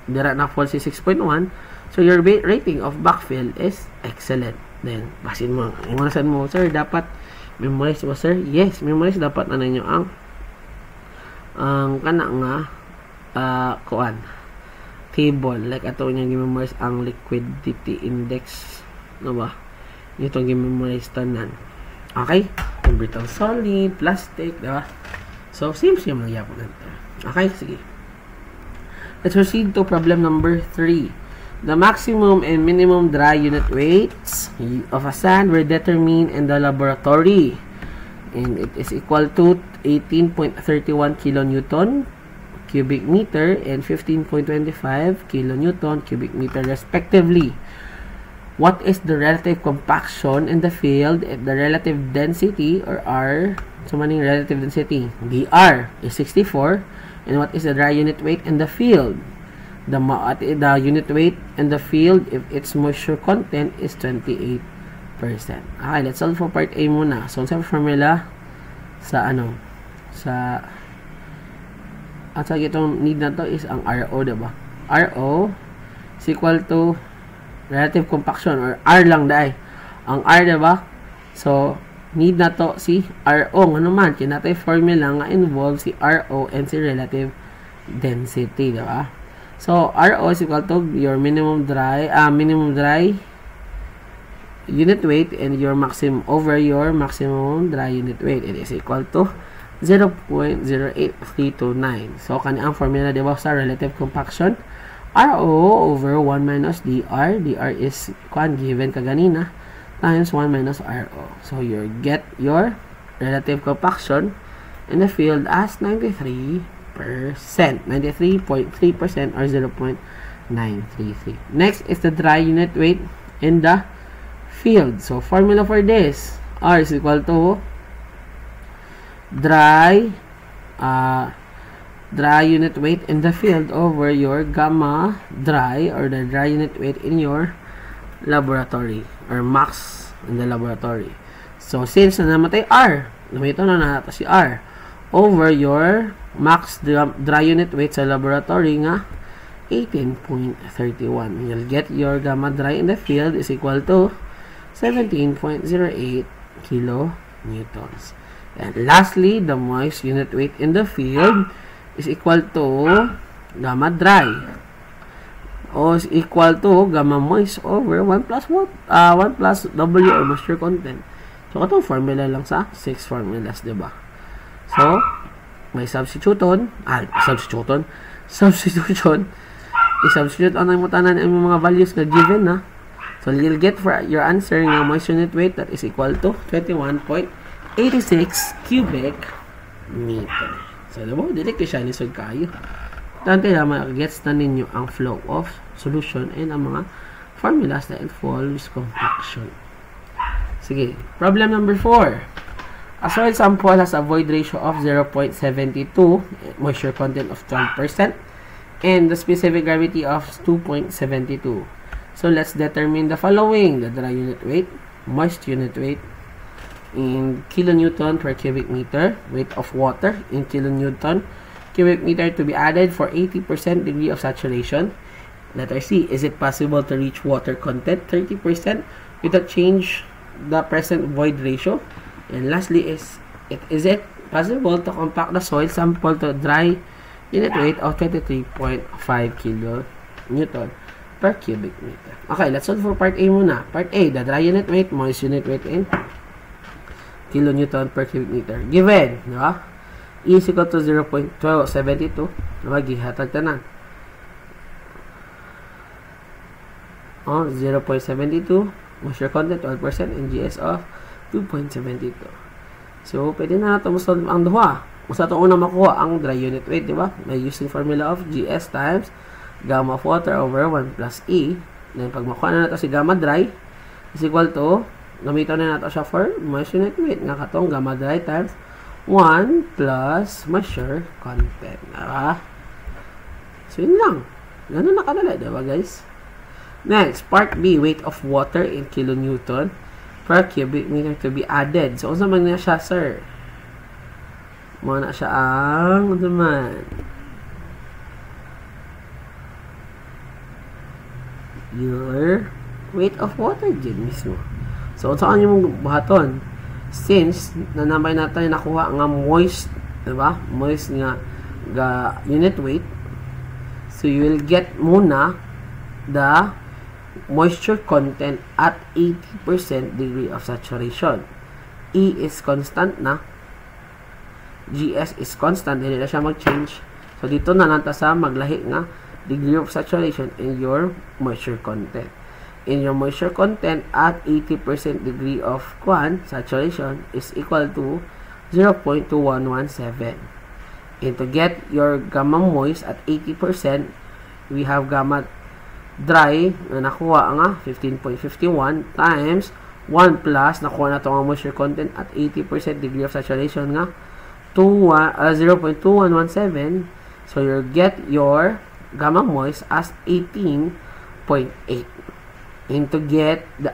dira na fall si 6.1. So, your rating of backfill is excellent. Then, basin mo. Imanasan mo, sir, dapat memorize mo, sir? Yes, memorize dapat na ninyo ang kana nga table. Like, ato nyo memorize ang liquidity index. No ba? Ito memorize tanan. Okay? Brittle solid, plastic, diba? So, same lang yapon natin. Okay, sige. Let's proceed to problem number 3. The maximum and minimum dry unit weights of a sand were determined in the laboratory. And it is equal to 18.31 kilonewton cubic meter and 15.25 kilonewton cubic meter respectively. What is the relative compaction in the field if the relative density or R, so maning relative density, dr is 64, and what is the dry unit weight in the field? The unit weight in the field if its moisture content is 28%. Okay, let's solve for part A muna. So, sa formula sa at sa itong need na to is ang RO, diba? RO is equal to relative compaction or R lang dai. Ang R, diba? So, need na to si RO. Nga naman, kinatay formula nga involve si RO and si relative density, diba? So, RO is equal to your minimum dry unit weight and your maximum over your maximum dry unit weight. It is equal to 0.08329. So, kani ang formula, diba, sa relative compaction? RO over 1 minus DR. DR is given kaganina times 1 minus RO. So, you get your relative compaction in the field as 93%. 93.3% or 0.933. Next is the dry unit weight in the field. So, formula for this, R is equal to dry unit weight in the field over your gamma dry or the dry unit weight in your laboratory or max in the laboratory. So, since na namatay R, namito na natin si R over your max dry unit weight sa laboratory nga 18.31. You'll get your gamma dry in the field is equal to 17.08 kilonewtons. And lastly, the moist unit weight in the field is equal to gamma dry o is equal to gamma moist over 1 plus W or moisture content. So, itong formula lang sa 6 formulas, diba? So, may substitution. I-substitute ang mutanan ang mga values na given na. So, you'll get for your answer ng moist unit weight that is equal to 21.86 cubic meter. So, diba? Dili ko siya nisod kayo. Tante na mag-gets na ninyo ang flow of solution and ang mga formulas that involves compaction. Sige. Problem number 4. A soil sample has a void ratio of 0.72, moisture content of 12%, and the specific gravity of 2.72. So, let's determine the following. The dry unit weight, moist unit weight, in kilonewton per cubic meter, weight of water in kilonewton cubic meter to be added for 80% degree of saturation. Letter C, is it possible to reach water content 30% without change the present void ratio? And lastly, is it possible to compact the soil sample to dry unit weight of 23.5 kilonewton per cubic meter? Okay, let's solve for part A muna. Part A, the dry unit weight, moist unit weight in kilonewton per cubic meter. Given, di ba? E is equal to 0.1272. Diba? Gihatag tanan. 0.72. Moisture content, 12%. And GS of 2.72. So, pwede na natin masolve ang duha. Sa itong una makuha ang dry unit weight, di ba? May using formula of GS times gamma of water over 1 plus E. Then, pag makuha na natin si gamma dry is equal to, gamitan na natin siya for moist unit weight. Nga katong gamma dry times 1 plus moisture content. Diba? So, yun lang. Ganun nakadala, diba guys? Next, part B, weight of water in kilonewton per cubic meter to be added. So, unsa man na siya, sir? Muna siya ang naman. Your weight of water dyan mismo. So, saan yung buhaton? Since, nanambay natin nakuha nga moist, diba? Moist nga unit weight. So, you will get muna the moisture content at 80% degree of saturation. E is constant na. GS is constant. Hindi na siya mag-change. So, dito na nanta sa maglahi nga degree of saturation in your moisture content. In your moisture content at 80% degree of saturation is equal to 0.2117. And to get your gamma moist at 80%, we have gamma dry na nakuha nga 15.51 times 1 plus nakuha na ito ang moisture content at 80% degree of saturation nga 0.2117. So you get your gamma moist as 18.8. And to get the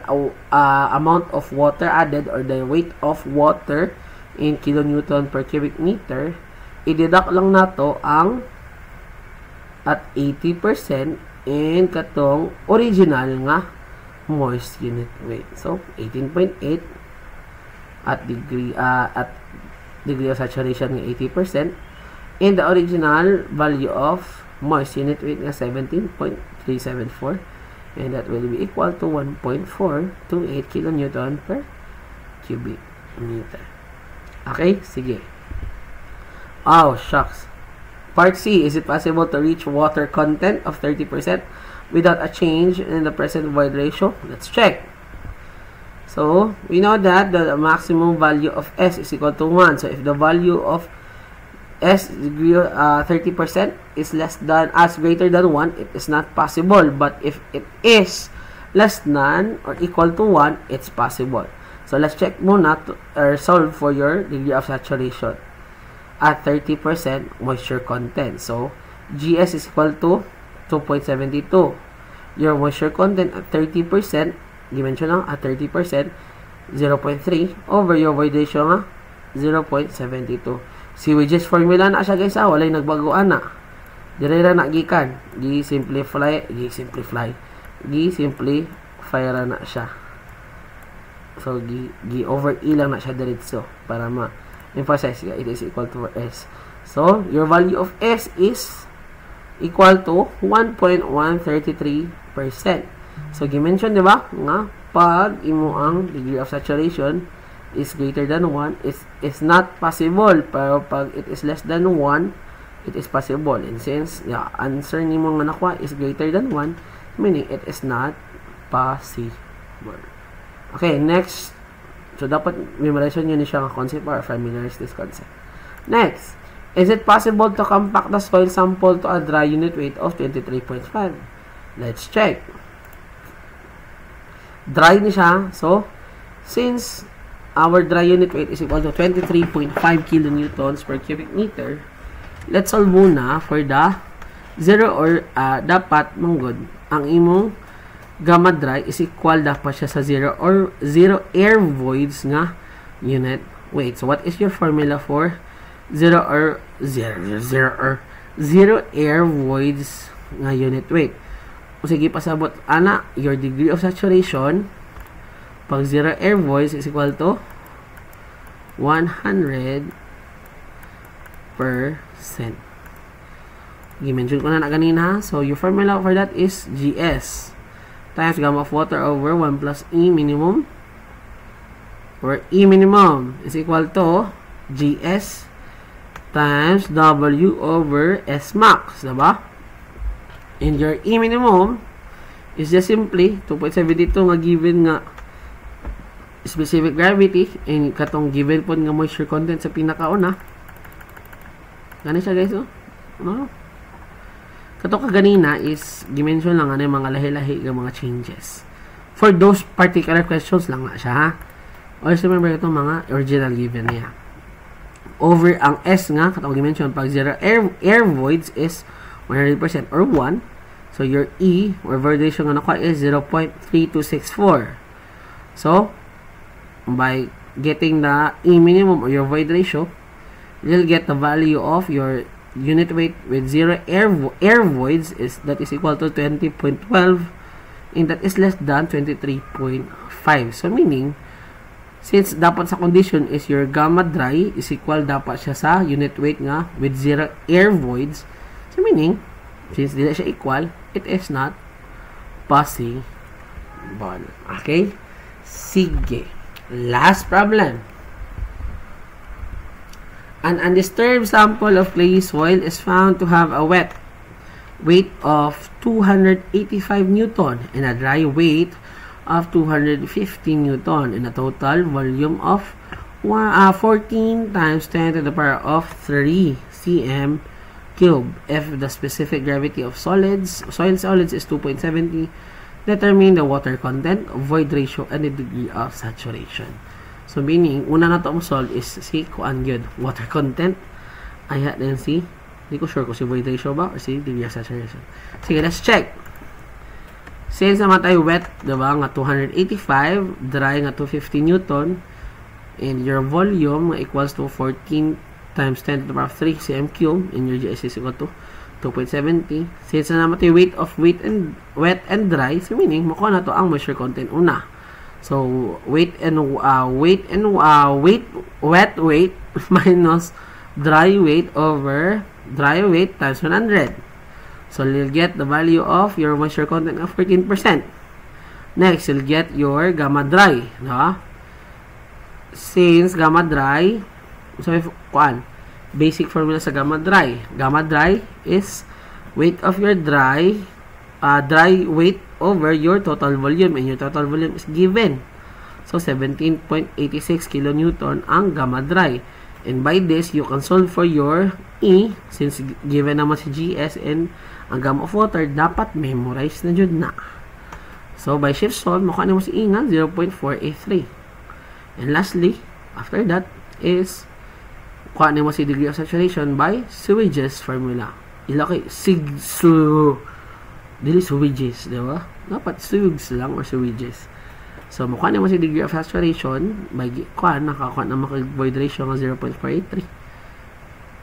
amount of water added or the weight of water in kilonewton per cubic meter, i-deduct lang nato ang at 80% and katong original nga moist unit weight. So 18.8 at degree of saturation nga 80% and the original value of moist unit weight nga 17.374 and that will be equal to 1.428 kilonewton per cubic meter. Okay, sige. Oh, shucks. Part C, is it possible to reach water content of 30% without a change in the present void ratio? Let's check. So, we know that the maximum value of S is equal to 1. So, if the value of S degree 30% is less than as greater than 1, it is not possible. But if it is less than or equal to 1, it's possible. So, let's check muna or solve for your degree of saturation at 30% moisture content. So, GS is equal to 2.72. Your moisture content at 30%, dimension lang, at 30%, 0.3 over your void ratio nga, 0.72. Si Widget's formula na siya guys, walay nagbagoan na. Dire ra na gikan, gi-simplify ra na siya. So, gi-over E lang na siya diretso para ma-emphasize it is equal to S. So, your value of S is equal to 1.133%. So, gi-mention, di ba, nga, pag imo ang degree of saturation is greater than 1, it's not possible. Pero pag it is less than 1, it is possible. And since the answer ni mo nga nakuha is greater than 1, meaning it is not possible. Okay, next. So, dapat memorize nyo ni siya nga concept or familiarize this concept. Next, is it possible to compact the soil sample to a dry unit weight of 23.5? Let's check. Dry ni siya. So, since our dry unit weight is equal to 23.5 kilonewtons per cubic meter, let's solve muna for the 0 or dapat manggod ang imong gamma dry is equal dapat siya sa 0 or 0 air voids nga unit weight. So what is your formula for 0 air voids nga unit weight? O sige, pasabot ana, your degree of saturation pag 0 air voids is equal to 100%. I-mention ko na kanina. So, your formula for that is GS times gamma of water over 1 plus E minimum, where E minimum is equal to GS times W over S max, diba? And your E minimum is just simply 2.72 nga given nga specific gravity and katong given po nga moisture content sa pinakauna. Gani siya guys, oh? No? Kato kaganina is dimension lang ano yung mga lahi-lahi ng mga changes. For those particular questions lang na siya, ha? Always remember itong mga original given niya. Over ang S nga, katong dimension, pag 0 air voids is 100% or 1. So, your E, or void ratio nga nakuha is 0.3264. So, by getting the E minimum or your void ratio, you'll get the value of your unit weight with 0 air voids is that is equal to 20.12 and that is less than 23.5. So meaning, since dapat sa condition is your gamma dry is equal dapat siya sa unit weight nga with 0 air voids. So meaning, since dili siya equal, it is not possible. Okay? Sige. Last problem. An undisturbed sample of clay soil is found to have a wet weight of 285 Newton and a dry weight of 250 Newton and a total volume of 14 times 10 to the power of 3 cm cube. If the specific gravity of soil solids is 2.70, determine the water content, void ratio, and the degree of saturation. So, meaning, una na itong solve is si kuan yun, water content. Aya din si, hindi ko sure kung si void ratio ba or si degree of saturation. Sige, let's check. Since naman tayo wet, diba, nga 285, dry nga 250 Newton, and your volume nga equals to 14 times 10 to the power of 3 cm cube, and your GS is equal to 2.70. Since na naman ito yung weight of wet and dry, so meaning, makuha na to ang moisture content una. So, wet weight minus dry weight over dry weight times 100. So, you'll get the value of your moisture content of 14%. Next, you'll get your gamma dry. No? Since gamma dry, so basic formula sa gamma dry. Gamma dry is weight of your dry weight over your total volume, and your total volume is given. So, 17.86 kilonewton ang gamma dry. And by this, you can solve for your E, since given naman si GS, and ang gamma of water, dapat memorize na dyan na. So, by shift solve, makuha mo si E nga, 0.483. And lastly, after that, is kuha mo si degree of saturation by Sewage formula. Ilaki, dili Sewage, di ba? Dapat Sewage lang or Sewage. So, makuha mo si degree of saturation by nakakuha na void ratio ng 0.483.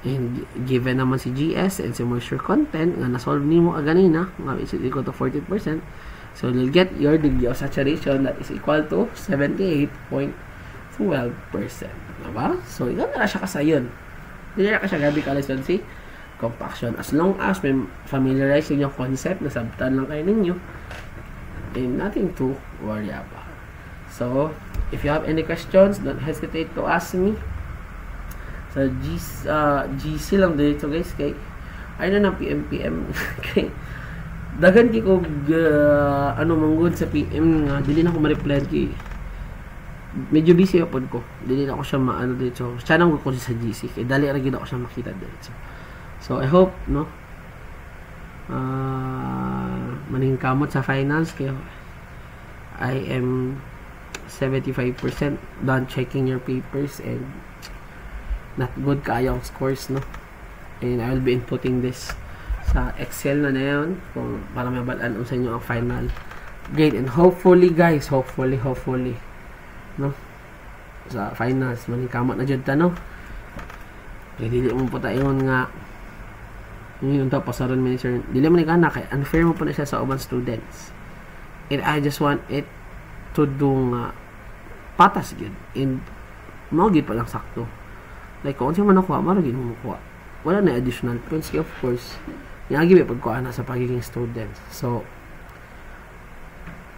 And given naman si GS and si moisture content nga na-solve nimo ganina nga is equal to 14%. So, you'll get your degree of saturation that is equal to 78.12%. Diba? So, ikaw na siya kasayon. Hindi na siya gabi ka-lesson si compaction. As long as may familiarize yung concept, nasabtan lang kayo ninyo, and nothing to worry about. So, if you have any questions, don't hesitate to ask me. So, GC lang dito guys, kay ayun na PM. Kay dagan ko manggod sa PM nga dili na ko ma-reply kay medyo busy upod ko, dili na ako siya maano dito. Siya nang ko sa GC kay dali ra gid ako siya makita dito. So I hope maning kamot sa finance kay I am 75% done checking your papers and not good kayong scores and I will be inputting this sa Excel na yun kung para mabalaan sa inyo ang final grade, and hopefully guys, hopefully sa finals manikamot na jud ta dili mo po tayo nga yung ta pasaron minister dili man kana kay unfair mo po na siya sa ubang students, and I just want it to do nga patas gid and mao gid pa lang sakto, like kung siya man nakuha mara gid mo makuha, wala na additional points of course yagi ba pagkuha na sa pagiging student. So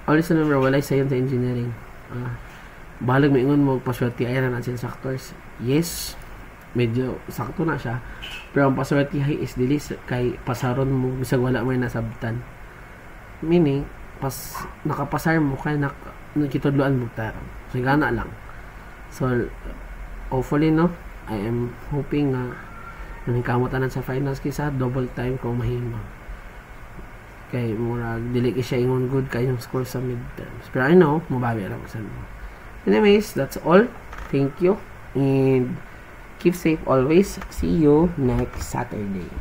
always remember, walay sayon sa engineering, balag maingon mo paswerte ayan na natin factors. Yes, medyo sakto na siya, pero ang paswerte is dili kay pasaron mo bisag wala may nasabtan, meaning nakapasar mo kay nakitudloan mo tarong so gana lang. So hopefully I am hoping nanikamutan sa finals kaysa double time kung mahimo kay murag dili siya ingon good kayong score sa midterms, pero I know mabawi ra sa mo. Anyways, that's all. Thank you and keep safe always. See you next Saturday.